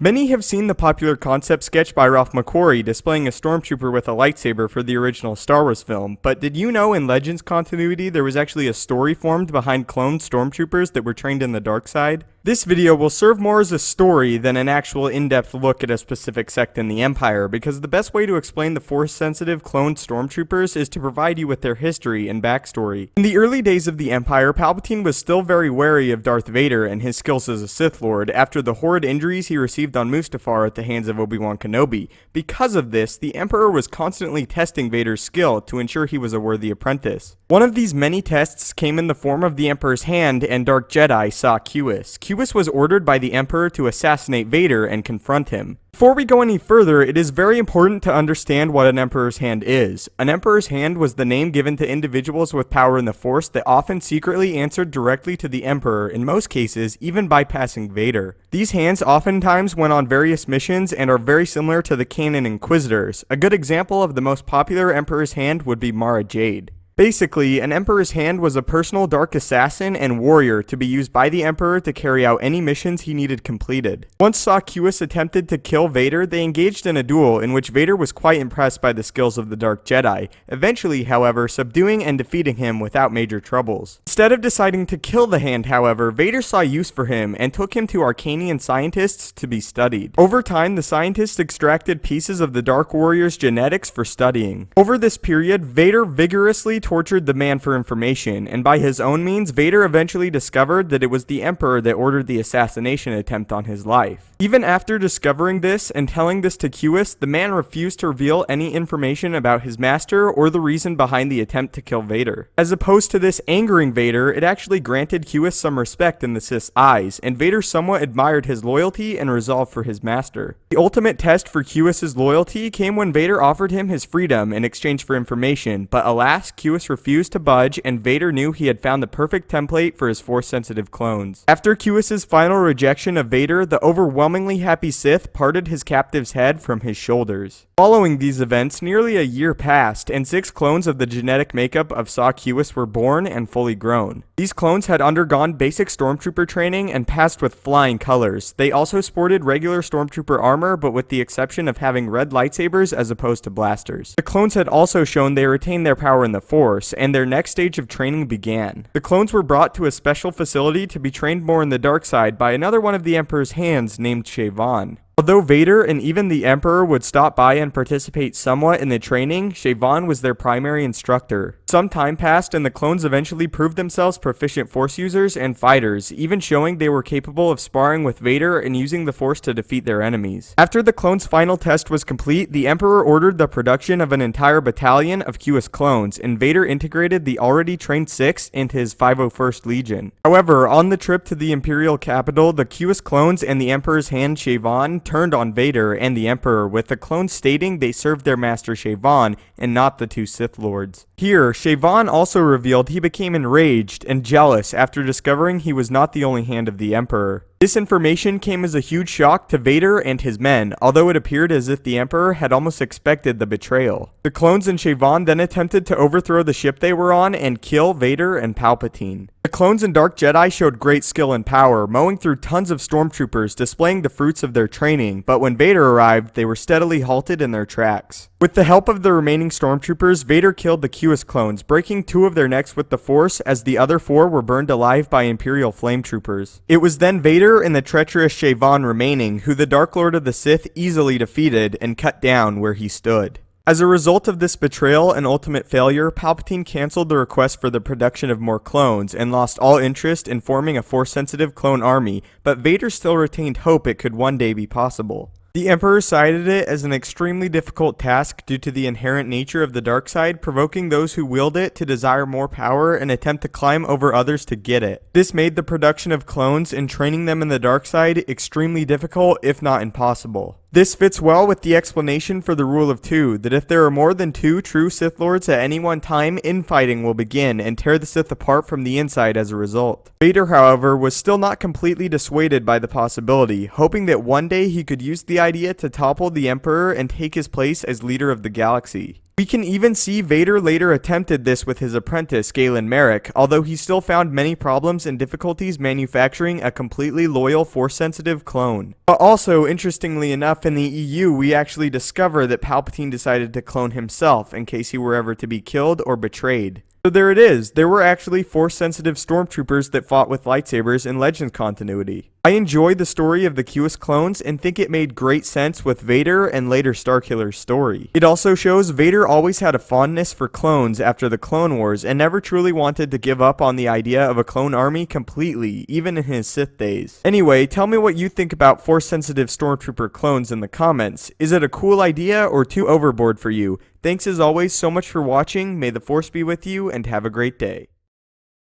Many have seen the popular concept sketch by Ralph McQuarrie displaying a stormtrooper with a lightsaber for the original Star Wars film, but did you know in Legends continuity there was actually a story formed behind cloned stormtroopers that were trained in the dark side? This video will serve more as a story than an actual in-depth look at a specific sect in the Empire, because the best way to explain the Force-sensitive cloned stormtroopers is to provide you with their history and backstory. In the early days of the Empire, Palpatine was still very wary of Darth Vader and his skills as a Sith Lord after the horrid injuries he received on Mustafar at the hands of Obi-Wan Kenobi. Because of this, the Emperor was constantly testing Vader's skill to ensure he was a worthy apprentice. One of these many tests came in the form of the Emperor's hand and Dark Jedi Saw Cuis. Cuis was ordered by the Emperor to assassinate Vader and confront him. Before we go any further, it is very important to understand what an Emperor's Hand is. An Emperor's Hand was the name given to individuals with power in the Force that often secretly answered directly to the Emperor, in most cases, even bypassing Vader. These hands oftentimes went on various missions and are very similar to the canon Inquisitors. A good example of the most popular Emperor's Hand would be Mara Jade. Basically, an Emperor's Hand was a personal dark assassin and warrior to be used by the Emperor to carry out any missions he needed completed. Once Saw Cuis attempted to kill Vader, they engaged in a duel in which Vader was quite impressed by the skills of the Dark Jedi, eventually, however, subduing and defeating him without major troubles. Instead of deciding to kill the hand, however, Vader saw use for him and took him to Arcanian scientists to be studied. Over time, the scientists extracted pieces of the Dark Warrior's genetics for studying. Over this period, Vader vigorously tortured the man for information, and by his own means, Vader eventually discovered that it was the Emperor that ordered the assassination attempt on his life. Even after discovering this and telling this to Cuis, the man refused to reveal any information about his master or the reason behind the attempt to kill Vader. As opposed to this angering Vader, it actually granted Cuis some respect in the Sith's eyes, and Vader somewhat admired his loyalty and resolve for his master. The ultimate test for Cuis's loyalty came when Vader offered him his freedom in exchange for information, but alas, Cuis refused to budge, and Vader knew he had found the perfect template for his Force-sensitive clones. After Cuis's final rejection of Vader, the overwhelmingly happy Sith parted his captive's head from his shoulders. Following these events, nearly a year passed, and 6 clones of the genetic makeup of Saw Cuis were born and fully grown. These clones had undergone basic stormtrooper training and passed with flying colors. They also sported regular stormtrooper armor, but with the exception of having red lightsabers as opposed to blasters. The clones had also shown they retained their power in the Force, and their next stage of training began. The clones were brought to a special facility to be trained more in the dark side by another one of the Emperor's hands named Shayvan. Although Vader and even the Emperor would stop by and participate somewhat in the training, Shayvan was their primary instructor. Some time passed and the clones eventually proved themselves proficient Force users and fighters, even showing they were capable of sparring with Vader and using the Force to defeat their enemies. After the clones' final test was complete, the Emperor ordered the production of an entire battalion of Cuis clones, and Vader integrated the already trained 6 into his 501st Legion. However, on the trip to the Imperial capital, the Cuis clones and the Emperor's hand Shayvan turned on Vader and the Emperor, with the clones stating they served their master Shayvan and not the 2 Sith Lords. Here, Shayvan also revealed he became enraged and jealous after discovering he was not the only hand of the Emperor. This information came as a huge shock to Vader and his men, although it appeared as if the Emperor had almost expected the betrayal. The clones and Shayvan then attempted to overthrow the ship they were on and kill Vader and Palpatine. The clones and Dark Jedi showed great skill and power, mowing through tons of stormtroopers, displaying the fruits of their training, but when Vader arrived, they were steadily halted in their tracks. With the help of the remaining stormtroopers, Vader killed the Cuis clones, breaking 2 of their necks with the Force, as the other 4 were burned alive by Imperial flame troopers. It was then Vader and the treacherous Shayvan remaining, who the Dark Lord of the Sith easily defeated and cut down where he stood. As a result of this betrayal and ultimate failure, Palpatine cancelled the request for the production of more clones and lost all interest in forming a Force-sensitive clone army, but Vader still retained hope it could one day be possible. The Emperor cited it as an extremely difficult task due to the inherent nature of the dark side, provoking those who wield it to desire more power and attempt to climb over others to get it. This made the production of clones and training them in the dark side extremely difficult, if not impossible. This fits well with the explanation for the rule of 2, that if there are more than 2 true Sith Lords at any one time, infighting will begin and tear the Sith apart from the inside as a result. Vader, however, was still not completely dissuaded by the possibility, hoping that one day he could use the idea to topple the Emperor and take his place as leader of the galaxy. We can even see Vader later attempted this with his apprentice, Galen Marek, although he still found many problems and difficulties manufacturing a completely loyal Force-sensitive clone. But also, interestingly enough, in the EU, we actually discover that Palpatine decided to clone himself in case he were ever to be killed or betrayed. So there it is, there were actually Force-sensitive Stormtroopers that fought with lightsabers in Legends continuity. I enjoyed the story of the Qus clones and think it made great sense with Vader and later Starkiller's story. It also shows Vader always had a fondness for clones after the Clone Wars and never truly wanted to give up on the idea of a clone army completely, even in his Sith days. Anyway, tell me what you think about Force-sensitive Stormtrooper clones in the comments. Is it a cool idea or too overboard for you? Thanks as always so much for watching, may the Force be with you, and have a great day.